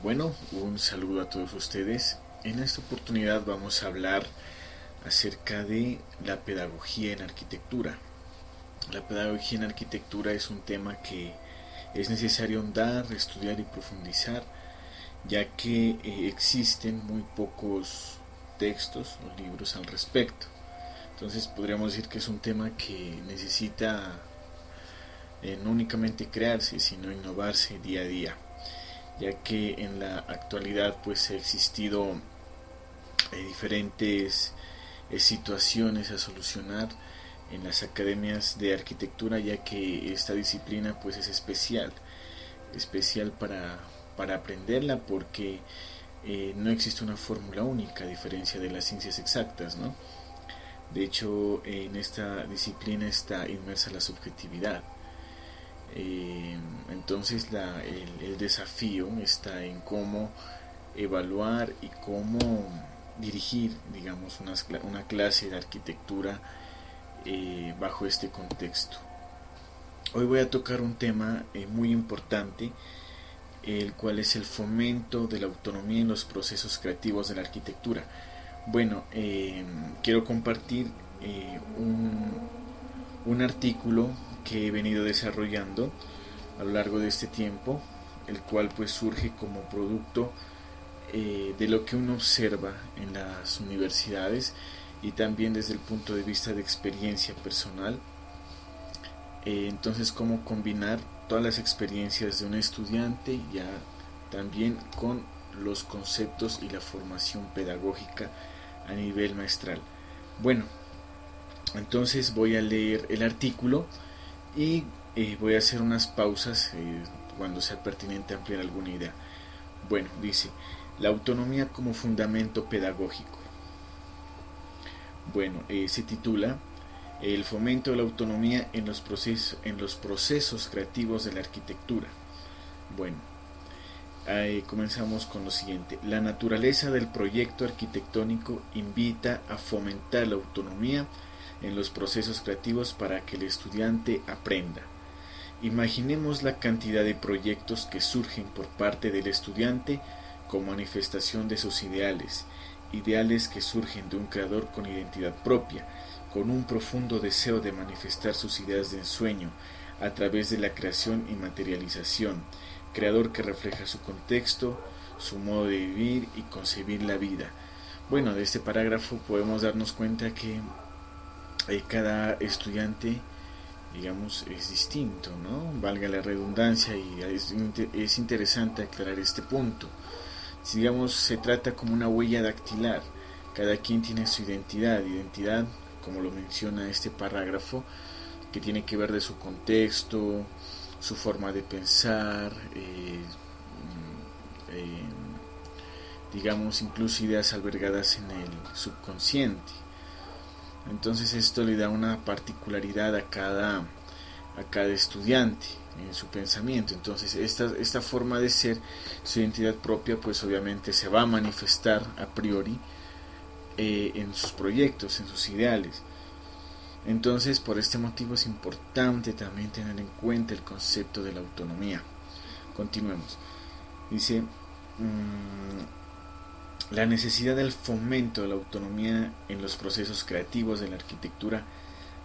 Bueno, un saludo a todos ustedes. En esta oportunidad vamos a hablar acerca de la pedagogía en arquitectura. La pedagogía en arquitectura es un tema que es necesario ahondar, estudiar y profundizar, ya que existen muy pocos textos o libros al respecto. Entonces podríamos decir que es un tema que necesita no únicamente crearse, sino innovarse día a día, ya que en la actualidad pues ha existido diferentes situaciones a solucionar en las academias de arquitectura, ya que esta disciplina pues es especial para aprenderla, porque no existe una fórmula única a diferencia de las ciencias exactas, ¿no? De hecho, en esta disciplina está inmersa la subjetividad. Entonces el desafío está en cómo evaluar y cómo dirigir, digamos, una clase de arquitectura bajo este contexto. Hoy voy a tocar un tema muy importante, el cual es el fomento de la autonomía en los procesos creativos de la arquitectura. Bueno, quiero compartir un artículo que he venido desarrollando a lo largo de este tiempo, el cual pues surge como producto de lo que uno observa en las universidades y también desde el punto de vista de experiencia personal. Entonces, cómo combinar todas las experiencias de un estudiante ya también con los conceptos y la formación pedagógica a nivel maestral. Bueno, entonces voy a leer el artículo y voy a hacer unas pausas cuando sea pertinente ampliar alguna idea. Bueno, dice, la autonomía como fundamento pedagógico. Bueno, se titula El fomento de la autonomía en los procesos creativos de la arquitectura. Bueno, comenzamos con lo siguiente. La naturaleza del proyecto arquitectónico invita a fomentar la autonomía en los procesos creativos para que el estudiante aprenda. Imaginemos la cantidad de proyectos que surgen por parte del estudiante como manifestación de sus ideales, ideales que surgen de un creador con identidad propia, con un profundo deseo de manifestar sus ideas de ensueño a través de la creación y materialización, creador que refleja su contexto, su modo de vivir y concebir la vida. Bueno, de este parágrafo podemos darnos cuenta que cada estudiante, digamos, es distinto, ¿no? Valga la redundancia, y es interesante aclarar este punto. Si, digamos, se trata como una huella dactilar, cada quien tiene su identidad, como lo menciona este parágrafo, que tiene que ver de su contexto, su forma de pensar, eh, digamos, incluso ideas albergadas en el subconsciente. Entonces esto le da una particularidad a cada estudiante en su pensamiento. Entonces esta forma de ser, su identidad propia, pues obviamente se va a manifestar a priori en sus proyectos, en sus ideales. Entonces, por este motivo es importante también tener en cuenta el concepto de la autonomía. Continuemos. Dice, la necesidad del fomento de la autonomía en los procesos creativos de la arquitectura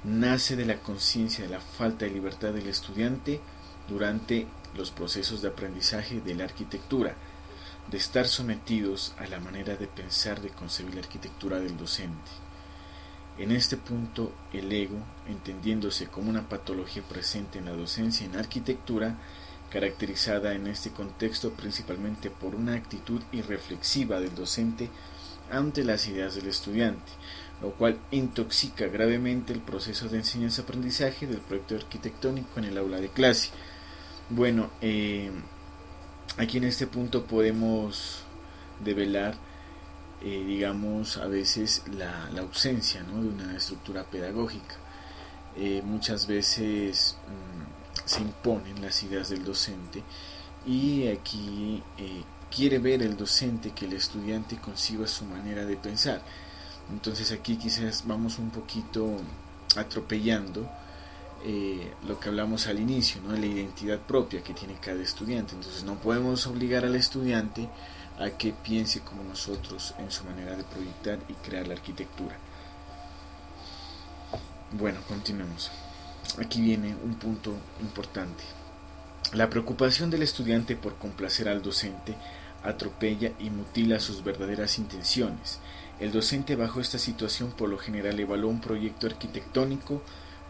nace de la conciencia de la falta de libertad del estudiante durante los procesos de aprendizaje de la arquitectura, de estar sometidos a la manera de pensar, de concebir la arquitectura del docente. En este punto, el ego, entendiéndose como una patología presente en la docencia en arquitectura, caracterizada en este contexto principalmente por una actitud irreflexiva del docente ante las ideas del estudiante, lo cual intoxica gravemente el proceso de enseñanza-aprendizaje del proyecto arquitectónico en el aula de clase. Bueno, aquí en este punto podemos develar, digamos, a veces la ausencia, ¿no?, de una estructura pedagógica. Muchas veces se imponen las ideas del docente, y aquí quiere ver el docente que el estudiante conciba su manera de pensar. Entonces aquí quizás vamos un poquito atropellando lo que hablamos al inicio, ¿no? La identidad propia que tiene cada estudiante. Entonces no podemos obligar al estudiante a que piense como nosotros en su manera de proyectar y crear la arquitectura. Bueno, continuemos. Aquí viene un punto importante. La preocupación del estudiante por complacer al docente atropella y mutila sus verdaderas intenciones. El docente bajo esta situación por lo general evalúa un proyecto arquitectónico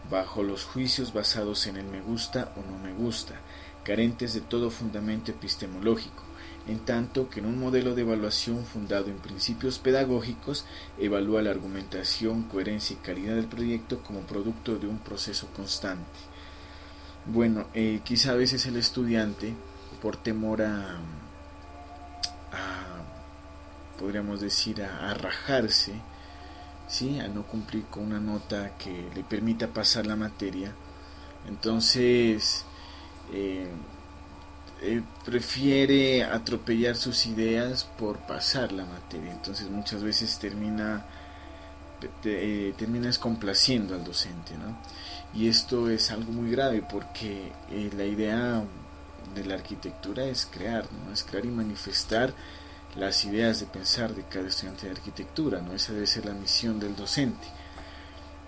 bajo los juicios basados en el me gusta o no me gusta, carentes de todo fundamento epistemológico, en tanto que en un modelo de evaluación fundado en principios pedagógicos evalúa la argumentación, coherencia y calidad del proyecto como producto de un proceso constante. Bueno, quizá a veces el estudiante, por temor podríamos decir, a rajarse, ¿sí? A no cumplir con una nota que le permita pasar la materia, entonces prefiere atropellar sus ideas por pasar la materia. Entonces muchas veces terminas complaciendo al docente, ¿no? Y esto es algo muy grave porque la idea de la arquitectura es crear, ¿no? Es crear y manifestar las ideas de pensar de cada estudiante de arquitectura, ¿no? Esa debe ser la misión del docente.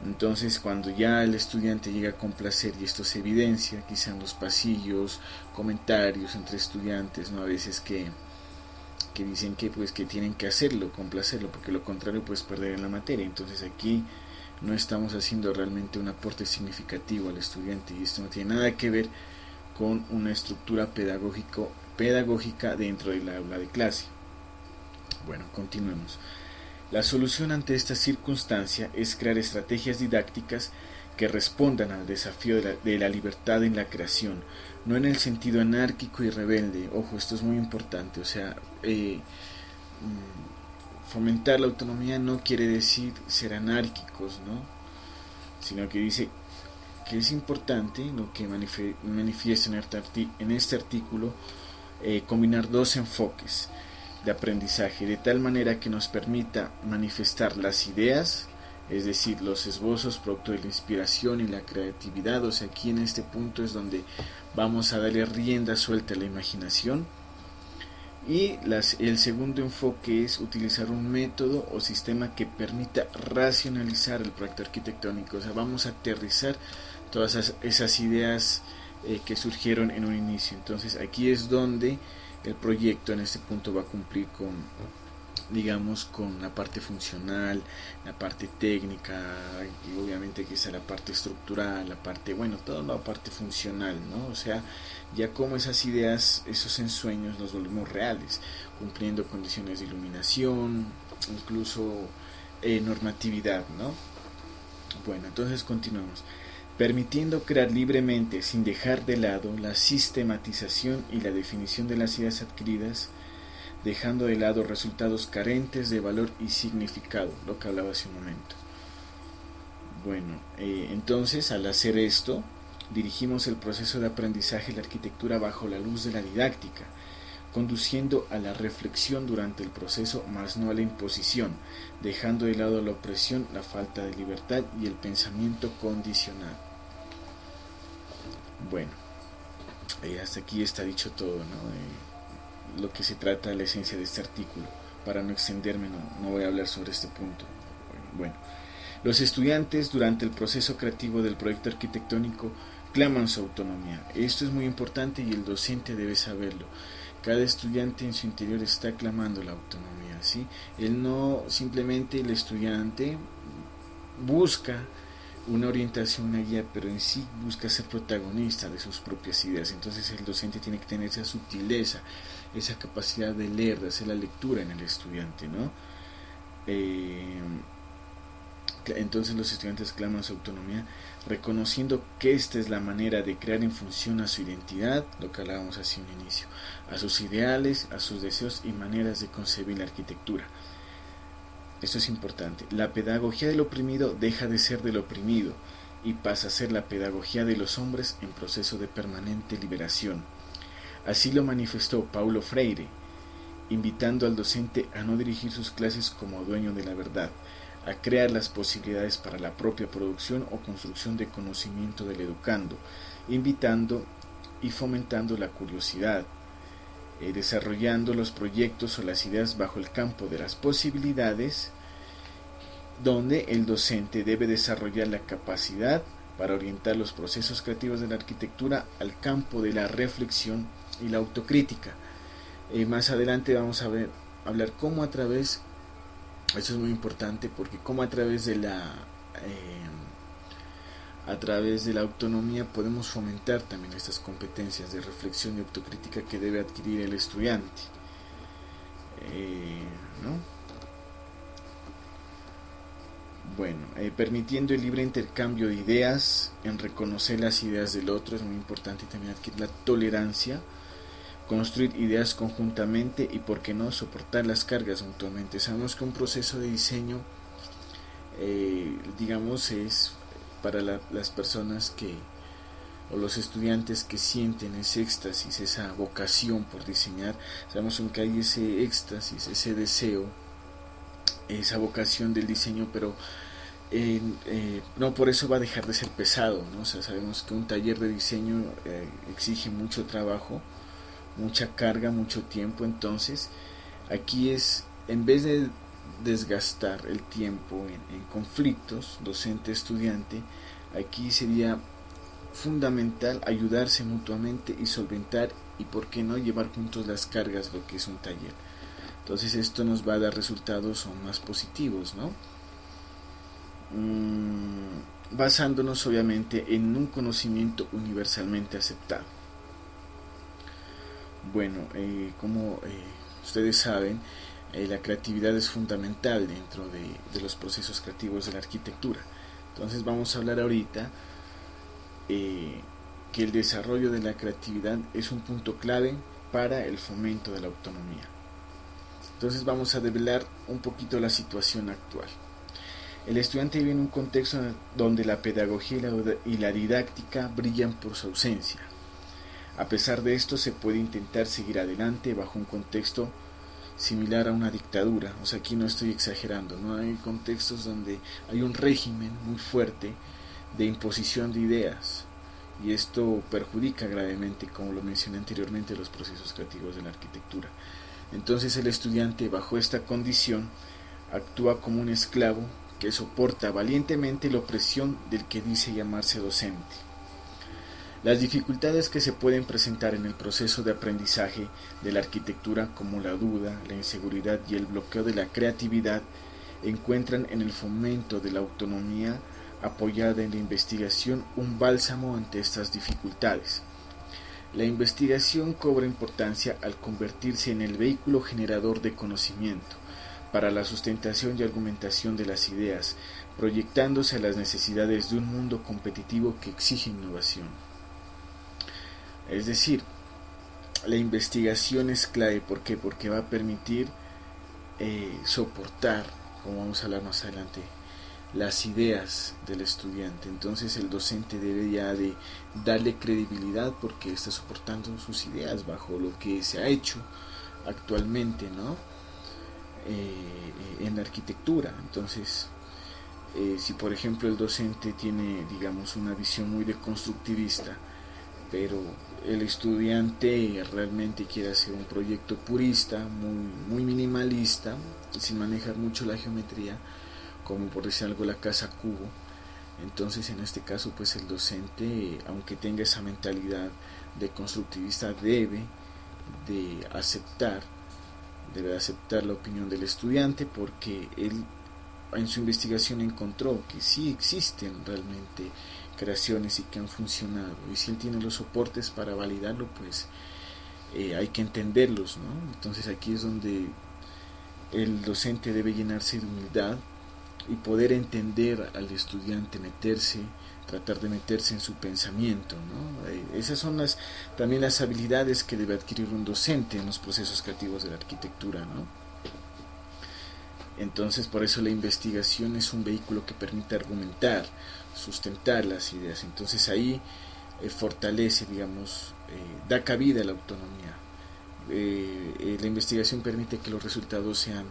Entonces, cuando ya el estudiante llega a complacer, y esto se evidencia quizá en los pasillos, comentarios entre estudiantes, ¿no? A veces que dicen que pues que tienen que hacerlo, complacerlo, porque lo contrario pues perder en la materia. Entonces aquí no estamos haciendo realmente un aporte significativo al estudiante, y esto no tiene nada que ver con una estructura pedagógica dentro del aula de clase. Bueno, continuemos. La solución ante esta circunstancia es crear estrategias didácticas que respondan al desafío de la libertad en la creación, no en el sentido anárquico y rebelde. Ojo, esto es muy importante. O sea, fomentar la autonomía no quiere decir ser anárquicos, ¿no? Sino que dice que es importante, lo que manifiesta en este artículo, combinar dos enfoques de aprendizaje, de tal manera que nos permita manifestar las ideas, es decir, los esbozos producto de la inspiración y la creatividad. O sea, aquí en este punto es donde vamos a darle rienda suelta a la imaginación. Y el segundo enfoque es utilizar un método o sistema que permita racionalizar el proyecto arquitectónico. O sea, vamos a aterrizar todas esas ideas que surgieron en un inicio. Entonces aquí es donde el proyecto en este punto va a cumplir con, digamos, con la parte funcional, la parte técnica, y obviamente que sea la parte estructural, la parte, bueno, toda la parte funcional, ¿no? O sea, ya como esas ideas, esos ensueños los volvemos reales, cumpliendo condiciones de iluminación, incluso normatividad, ¿no? Bueno, entonces continuamos. Permitiendo crear libremente sin dejar de lado la sistematización y la definición de las ideas adquiridas, dejando de lado resultados carentes de valor y significado, lo que hablaba hace un momento. Bueno, entonces al hacer esto, dirigimos el proceso de aprendizaje de la arquitectura bajo la luz de la didáctica, conduciendo a la reflexión durante el proceso, más no a la imposición, dejando de lado la opresión, la falta de libertad y el pensamiento condicionado. Bueno, hasta aquí está dicho todo, ¿no? Lo que se trata de la esencia de este artículo. Para no extenderme, no voy a hablar sobre este punto. Bueno, los estudiantes durante el proceso creativo del proyecto arquitectónico claman su autonomía. Esto es muy importante y el docente debe saberlo. Cada estudiante en su interior está clamando la autonomía, ¿sí? Él no, simplemente el estudiante busca una orientación, una guía, pero en sí busca ser protagonista de sus propias ideas. Entonces el docente tiene que tener esa sutileza, esa capacidad de leer, de hacer la lectura en el estudiante, ¿no? Entonces los estudiantes claman su autonomía, reconociendo que esta es la manera de crear en función a su identidad, lo que hablábamos hace un inicio, a sus ideales, a sus deseos y maneras de concebir la arquitectura. Esto es importante. La pedagogía del oprimido deja de ser del oprimido y pasa a ser la pedagogía de los hombres en proceso de permanente liberación. Así lo manifestó Paulo Freire, invitando al docente a no dirigir sus clases como dueño de la verdad, a crear las posibilidades para la propia producción o construcción de conocimiento del educando, invitando y fomentando la curiosidad, desarrollando los proyectos o las ideas bajo el campo de las posibilidades, donde el docente debe desarrollar la capacidad para orientar los procesos creativos de la arquitectura al campo de la reflexión y la autocrítica. Más adelante vamos a hablar cómo a través, eso es muy importante, porque cómo a través de la autonomía podemos fomentar también estas competencias de reflexión y autocrítica que debe adquirir el estudiante, ¿no? Bueno, permitiendo el libre intercambio de ideas, en reconocer las ideas del otro, es muy importante también adquirir la tolerancia, construir ideas conjuntamente y, por qué no, soportar las cargas mutuamente. Sabemos que un proceso de diseño, digamos, es para las personas o los estudiantes que sienten ese éxtasis, esa vocación por diseñar. Sabemos que hay ese éxtasis, ese deseo, esa vocación del diseño, pero no por eso va a dejar de ser pesado, ¿no? O sea, sabemos que un taller de diseño exige mucho trabajo, mucha carga, mucho tiempo. Entonces aquí es, en vez de desgastar el tiempo en conflictos docente-estudiante, aquí sería fundamental ayudarse mutuamente y solventar, y por qué no llevar juntos las cargas, lo que es un taller. Entonces esto nos va a dar resultados aún más positivos, ¿no? Basándonos obviamente en un conocimiento universalmente aceptado. Bueno, como ustedes saben, la creatividad es fundamental dentro de los procesos creativos de la arquitectura. Entonces vamos a hablar ahorita que el desarrollo de la creatividad es un punto clave para el fomento de la autonomía. Entonces vamos a develar un poquito la situación actual. El estudiante vive en un contexto donde la pedagogía y la didáctica brillan por su ausencia. A pesar de esto, se puede intentar seguir adelante bajo un contexto similar a una dictadura. O sea, aquí no estoy exagerando, ¿no? Hay contextos donde hay un régimen muy fuerte de imposición de ideas, y esto perjudica gravemente, como lo mencioné anteriormente, los procesos creativos de la arquitectura. Entonces el estudiante, bajo esta condición, actúa como un esclavo que soporta valientemente la opresión del que dice llamarse docente. Las dificultades que se pueden presentar en el proceso de aprendizaje de la arquitectura, como la duda, la inseguridad y el bloqueo de la creatividad, encuentran en el fomento de la autonomía apoyada en la investigación un bálsamo ante estas dificultades. La investigación cobra importancia al convertirse en el vehículo generador de conocimiento para la sustentación y argumentación de las ideas, proyectándose a las necesidades de un mundo competitivo que exige innovación. Es decir, la investigación es clave. ¿Por qué? Porque va a permitir soportar, como vamos a hablar más adelante, las ideas del estudiante. Entonces el docente debe ya de darle credibilidad porque está soportando sus ideas bajo lo que se ha hecho actualmente, ¿no? En la arquitectura. Entonces, si por ejemplo el docente tiene, digamos, una visión muy deconstructivista, pero el estudiante realmente quiere hacer un proyecto purista, muy minimalista, sin manejar mucho la geometría, como por decir algo la casa cubo, entonces en este caso pues el docente, aunque tenga esa mentalidad de constructivista, debe aceptar la opinión del estudiante, porque él en su investigación encontró que sí existen realmente creaciones y que han funcionado, y si él tiene los soportes para validarlo, pues hay que entenderlos, ¿no? Entonces aquí es donde el docente debe llenarse de humildad y poder entender al estudiante, tratar de meterse en su pensamiento, ¿no? Esas son también las habilidades que debe adquirir un docente en los procesos creativos de la arquitectura, ¿no? Entonces, por eso la investigación es un vehículo que permite argumentar, sustentar las ideas. Entonces ahí fortalece, digamos, da cabida a la autonomía. La investigación permite que los resultados sean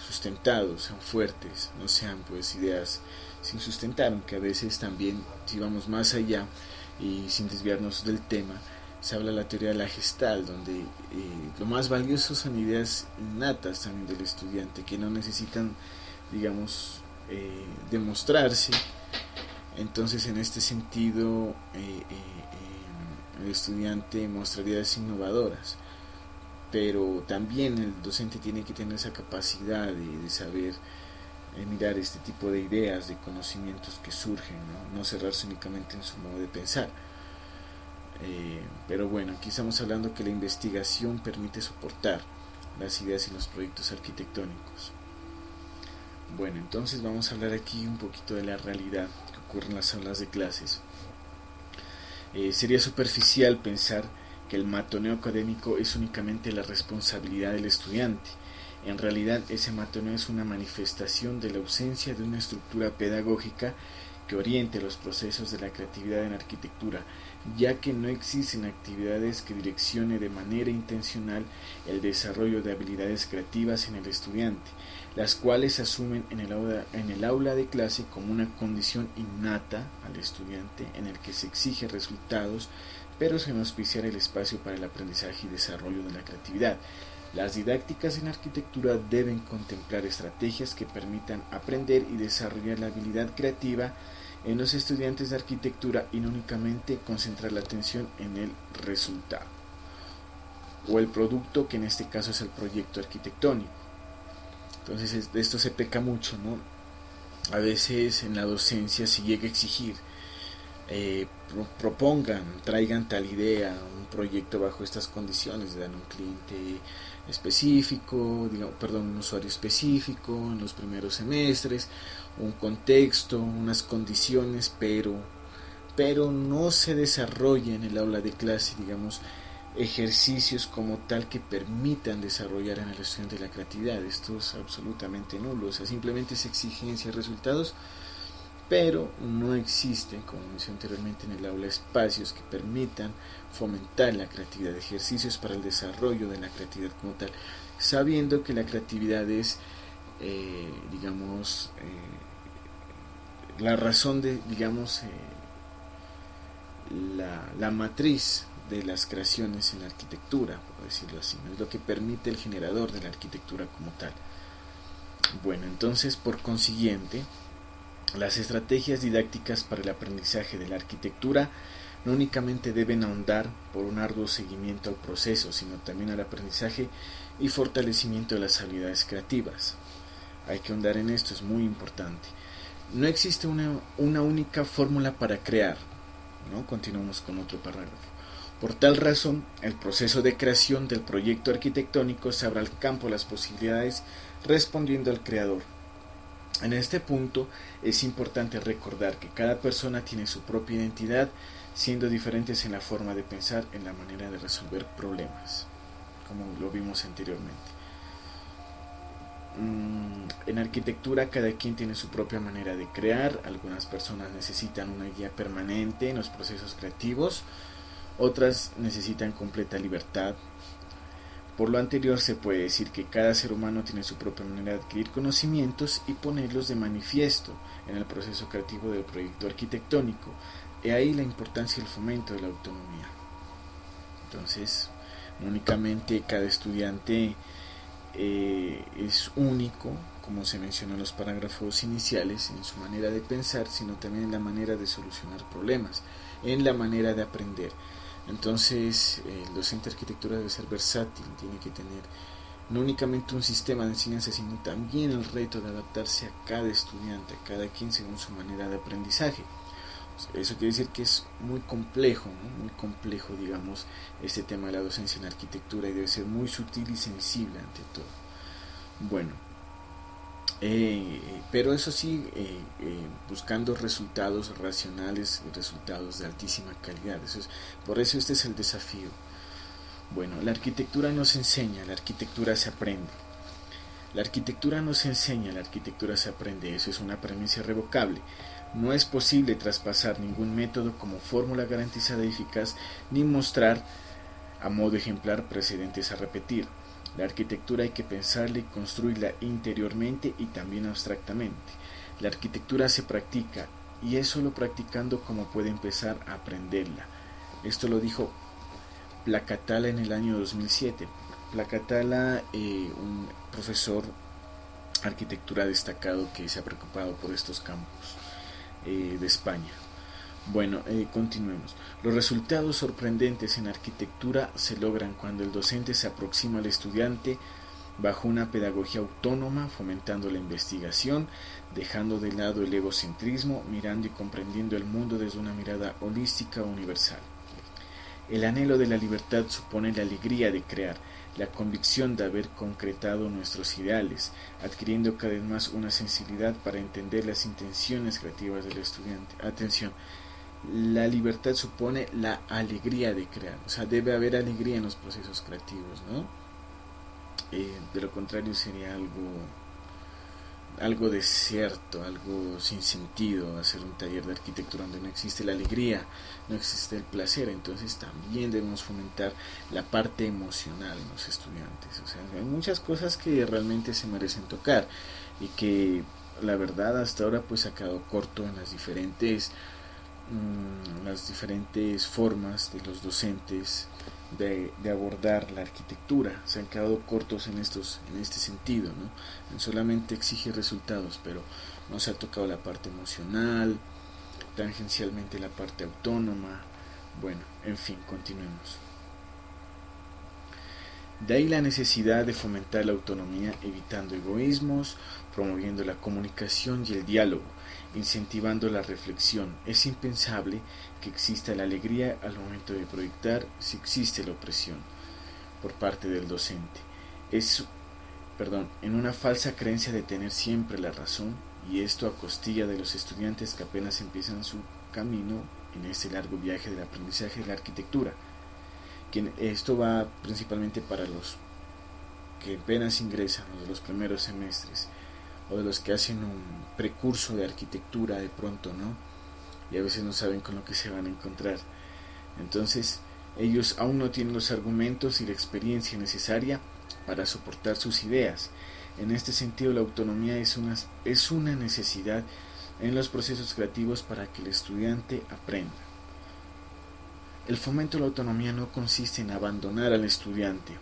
sustentados, sean fuertes, no sean pues ideas sin sustentar, aunque a veces también, si vamos más allá y sin desviarnos del tema, se habla de la teoría de la Gestalt, donde lo más valioso son ideas innatas también del estudiante, que no necesitan, digamos, demostrarse. Entonces, en este sentido, el estudiante mostraría ideas innovadoras, pero también el docente tiene que tener esa capacidad de saber mirar este tipo de ideas, de conocimientos que surgen, no cerrarse únicamente en su modo de pensar. Pero bueno, aquí estamos hablando que la investigación permite soportar las ideas y los proyectos arquitectónicos. Bueno, entonces vamos a hablar aquí un poquito de la realidad que ocurre en las aulas de clases. Sería superficial pensar que el matoneo académico es únicamente la responsabilidad del estudiante. En realidad, ese matoneo es una manifestación de la ausencia de una estructura pedagógica que oriente los procesos de la creatividad en arquitectura, ya que no existen actividades que direccione de manera intencional el desarrollo de habilidades creativas en el estudiante, las cuales se asumen en el aula de clase como una condición innata al estudiante en el que se exige resultados, pero sin auspiciar el espacio para el aprendizaje y desarrollo de la creatividad. Las didácticas en arquitectura deben contemplar estrategias que permitan aprender y desarrollar la habilidad creativa en los estudiantes de arquitectura y no únicamente concentrar la atención en el resultado o el producto, que en este caso es el proyecto arquitectónico. Entonces de esto se peca mucho, ¿no? A veces en la docencia se llega a exigir propongan, traigan tal idea, un proyecto bajo estas condiciones, dan un cliente específico, un usuario específico en los primeros semestres, un contexto, unas condiciones, pero no se desarrolla en el aula de clase, digamos, ejercicios como tal que permitan desarrollar en el estudiante la creatividad. Esto es absolutamente nulo, o sea, simplemente se exigencia resultados, pero no existen, como mencioné anteriormente, en el aula espacios que permitan fomentar la creatividad, ejercicios para el desarrollo de la creatividad como tal, sabiendo que la creatividad es, la razón de, la matriz de las creaciones en la arquitectura, por decirlo así, ¿no? Es lo que permite el generador de la arquitectura como tal. Bueno, entonces, por consiguiente, las estrategias didácticas para el aprendizaje de la arquitectura no únicamente deben ahondar por un arduo seguimiento al proceso, sino también al aprendizaje y fortalecimiento de las habilidades creativas. Hay que ahondar en esto, es muy importante. No existe una única fórmula para crear, ¿no? Continuamos con otro parágrafo. Por tal razón, el proceso de creación del proyecto arquitectónico se abre al campo de las posibilidades respondiendo al creador. En este punto es importante recordar que cada persona tiene su propia identidad, siendo diferentes en la forma de pensar, en la manera de resolver problemas, como lo vimos anteriormente. En arquitectura cada quien tiene su propia manera de crear. Algunas personas necesitan una guía permanente en los procesos creativos, otras necesitan completa libertad. Por lo anterior se puede decir que cada ser humano tiene su propia manera de adquirir conocimientos y ponerlos de manifiesto en el proceso creativo del proyecto arquitectónico. He ahí la importancia del fomento de la autonomía. Entonces, no únicamente cada estudiante es único, como se mencionó en los parágrafos iniciales, en su manera de pensar, sino también en la manera de solucionar problemas, en la manera de aprender. Entonces, el docente de arquitectura debe ser versátil, tiene que tener no únicamente un sistema de enseñanza, sino también el reto de adaptarse a cada estudiante, a cada quien según su manera de aprendizaje. Eso quiere decir que es muy complejo, ¿no? Muy complejo, digamos, este tema de la docencia en arquitectura, y debe ser muy sutil y sensible ante todo. Bueno, pero eso sí, buscando resultados racionales, resultados de altísima calidad. Por eso este es el desafío. Bueno, la arquitectura nos enseña, la arquitectura se aprende. La arquitectura nos enseña, la arquitectura se aprende. Eso es una premisa irrevocable. No es posible traspasar ningún método como fórmula garantizada y eficaz, ni mostrar a modo ejemplar precedentes a repetir. La arquitectura hay que pensarla y construirla interiormente y también abstractamente. La arquitectura se practica y es solo practicando como puede empezar a aprenderla. Esto lo dijo Placatala en el año 2007. Placatala, un profesor de arquitectura destacado que se ha preocupado por estos campos de España. Bueno, continuemos. Los resultados sorprendentes en arquitectura se logran cuando el docente se aproxima al estudiante bajo una pedagogía autónoma, fomentando la investigación, dejando de lado el egocentrismo, mirando y comprendiendo el mundo desde una mirada holística universal. El anhelo de la libertad supone la alegría de crear, la convicción de haber concretado nuestros ideales, adquiriendo cada vez más una sensibilidad para entender las intenciones creativas del estudiante. Atención, la libertad supone la alegría de crear, o sea, debe haber alegría en los procesos creativos, ¿no? De lo contrario sería algo desierto, algo sin sentido hacer un taller de arquitectura donde no existe la alegría, no existe el placer. Entonces también debemos fomentar la parte emocional en los estudiantes. O sea, hay muchas cosas que realmente se merecen tocar y que la verdad hasta ahora pues ha quedado corto en las diferentes formas de los docentes de abordar la arquitectura. Se han quedado cortos en este sentido, ¿no? En solamente exige resultados, pero no se ha tocado la parte emocional, tangencialmente la parte autónoma. Bueno, en fin, continuemos. De ahí la necesidad de fomentar la autonomía, evitando egoísmos, promoviendo la comunicación y el diálogo, incentivando la reflexión. Es impensable que exista la alegría al momento de proyectar si existe la opresión por parte del docente. En una falsa creencia de tener siempre la razón, y esto a costilla de los estudiantes que apenas empiezan su camino en este largo viaje del aprendizaje de la arquitectura. Esto va principalmente para los que apenas ingresan, o de los primeros semestres, o de los que hacen un precurso de arquitectura de pronto, ¿no? Y a veces no saben con lo que se van a encontrar. Entonces, ellos aún no tienen los argumentos y la experiencia necesaria para soportar sus ideas. En este sentido, la autonomía es una necesidad en los procesos creativos para que el estudiante aprenda. El fomento de la autonomía no consiste en abandonar al estudiante.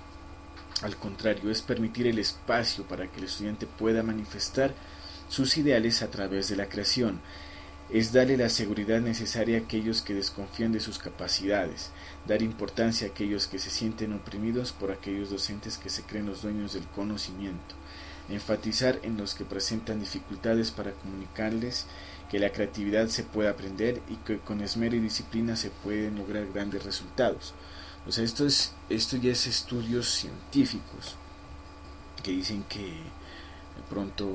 Al contrario, es permitir el espacio para que el estudiante pueda manifestar sus ideales a través de la creación. Es darle la seguridad necesaria a aquellos que desconfían de sus capacidades, dar importancia a aquellos que se sienten oprimidos por aquellos docentes que se creen los dueños del conocimiento, enfatizar en los que presentan dificultades para comunicarles que la creatividad se puede aprender y que con esmero y disciplina se pueden lograr grandes resultados. O sea, esto ya es estudios científicos que dicen que de pronto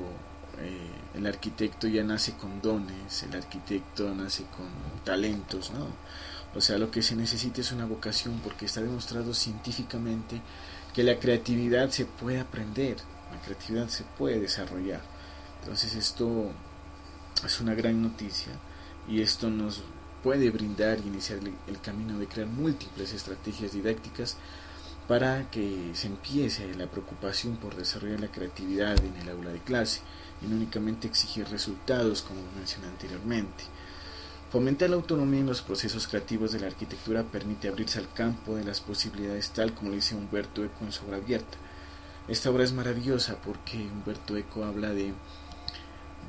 el arquitecto ya nace con dones, el arquitecto nace con talentos, ¿no? O sea, lo que se necesita es una vocación, porque está demostrado científicamente que la creatividad se puede aprender, la creatividad se puede desarrollar. Entonces esto es una gran noticia y esto nos puede brindar y iniciar el camino de crear múltiples estrategias didácticas para que se empiece la preocupación por desarrollar la creatividad en el aula de clase y no únicamente exigir resultados como mencioné anteriormente. Fomentar la autonomía en los procesos creativos de la arquitectura permite abrirse al campo de las posibilidades, tal como lo dice Umberto Eco en su obra abierta. Esta obra es maravillosa porque Umberto Eco habla de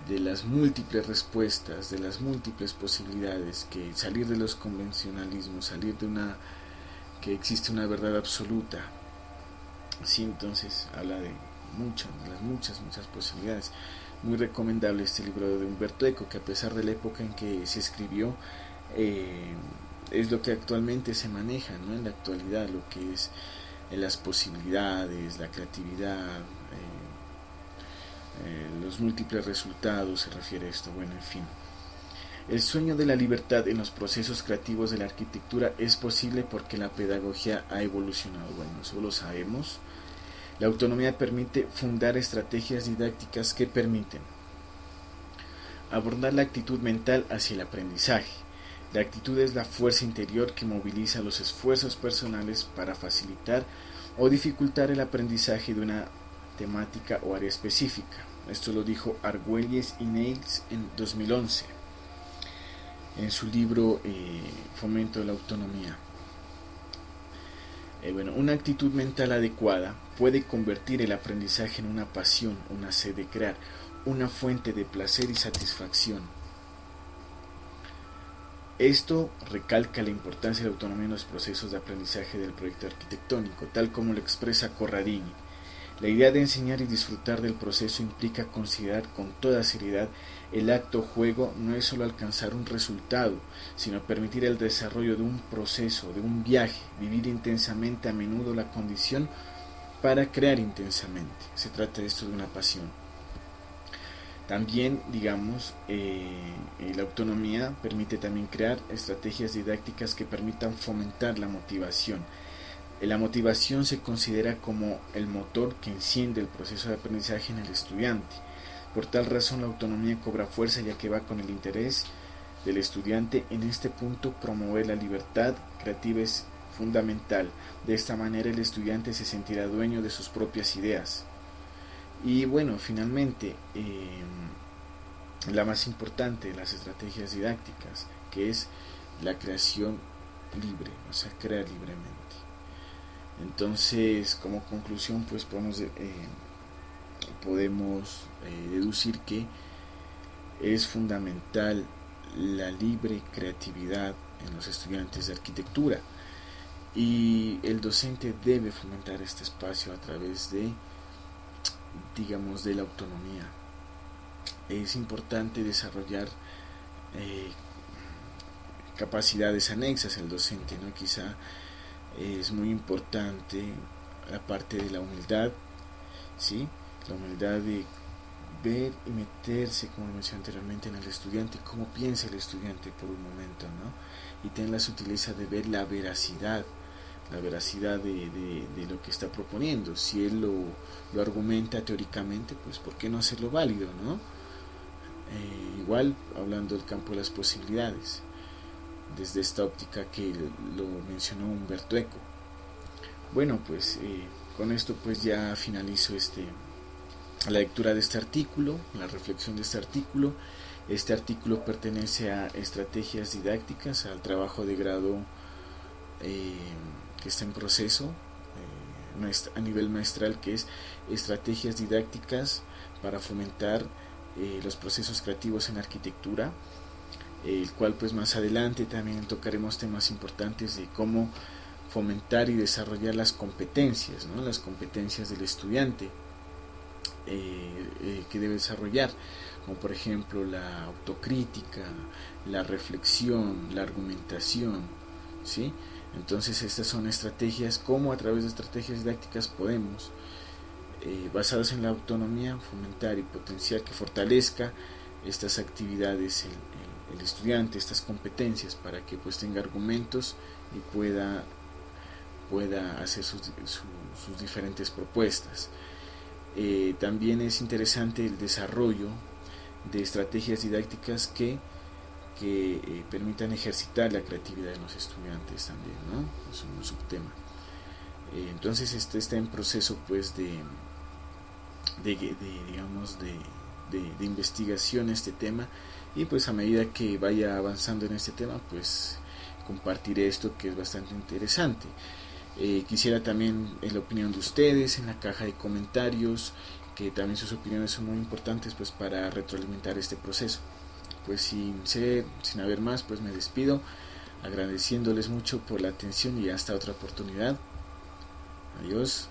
las múltiples respuestas, de las múltiples posibilidades, que salir de los convencionalismos, salir de que existe una verdad absoluta. Así entonces habla de las muchas posibilidades. Muy recomendable este libro de Umberto Eco, que a pesar de la época en que se escribió, es lo que actualmente se maneja, ¿no? En la actualidad, lo que es las posibilidades, la creatividad, los múltiples resultados, se refiere a esto. Bueno, en fin. El sueño de la libertad en los procesos creativos de la arquitectura es posible porque la pedagogía ha evolucionado. Bueno, eso lo sabemos. La autonomía permite fundar estrategias didácticas que permiten abordar la actitud mental hacia el aprendizaje, La actitud es la fuerza interior que moviliza los esfuerzos personales para facilitar o dificultar el aprendizaje de una temática o área específica. Esto lo dijo Argüelles y Nails en 2011 en su libro Fomento de la Autonomía. Una actitud mental adecuada puede convertir el aprendizaje en una pasión, una sed de crear, una fuente de placer y satisfacción. Esto recalca la importancia de la autonomía en los procesos de aprendizaje del proyecto arquitectónico, tal como lo expresa Corradini. La idea de enseñar y disfrutar del proceso implica considerar con toda seriedad el acto juego. No es solo alcanzar un resultado, sino permitir el desarrollo de un proceso, de un viaje, vivir intensamente a menudo la condición para crear intensamente. Se trata de esto de una pasión. También, la autonomía permite también crear estrategias didácticas que permitan fomentar la motivación. La motivación se considera como el motor que enciende el proceso de aprendizaje en el estudiante. Por tal razón, la autonomía cobra fuerza ya que va con el interés del estudiante. En este punto, promover la libertad creativa es fundamental. De esta manera, el estudiante se sentirá dueño de sus propias ideas. Y finalmente, la más importante de las estrategias didácticas, que es la creación libre, o sea, crear libremente. Entonces, como conclusión, pues podemos deducir que es fundamental la libre creatividad en los estudiantes de arquitectura, y el docente debe fomentar este espacio a través de la autonomía. Es importante desarrollar capacidades anexas al docente, ¿no? Quizá es muy importante la parte de la humildad, ¿sí? La humildad de ver y meterse, como mencioné anteriormente, en el estudiante, cómo piensa el estudiante por un momento, ¿no? Y tener la sutileza de ver la veracidad de lo que está proponiendo. Si él lo argumenta teóricamente, pues ¿por qué no hacerlo válido, no? Igual, hablando del campo de las posibilidades, desde esta óptica que lo mencionó Humberto Eco. Con esto pues ya finalizo la lectura de este artículo, la reflexión de este artículo. Este artículo pertenece a estrategias didácticas, al trabajo de grado que está en proceso a nivel maestral, que es estrategias didácticas para fomentar los procesos creativos en arquitectura, el cual pues más adelante también tocaremos temas importantes de cómo fomentar y desarrollar las competencias, ¿no? Las competencias del estudiante que debe desarrollar, como por ejemplo la autocrítica, la reflexión, la argumentación, ¿sí? Entonces estas son estrategias, como a través de estrategias didácticas podemos, basadas en la autonomía, fomentar y potenciar que fortalezca estas actividades el estudiante, estas competencias, para que pues tenga argumentos y pueda hacer sus diferentes propuestas. También es interesante el desarrollo de estrategias didácticas que permitan ejercitar la creatividad de los estudiantes también, ¿no? Es un subtema. Entonces está en proceso pues de investigación este tema, y pues a medida que vaya avanzando en este tema pues compartiré esto, que es bastante interesante. Quisiera también la opinión de ustedes en la caja de comentarios, que también sus opiniones son muy importantes pues para retroalimentar este proceso. Pues sin haber más, pues me despido agradeciéndoles mucho por la atención y hasta otra oportunidad. Adiós.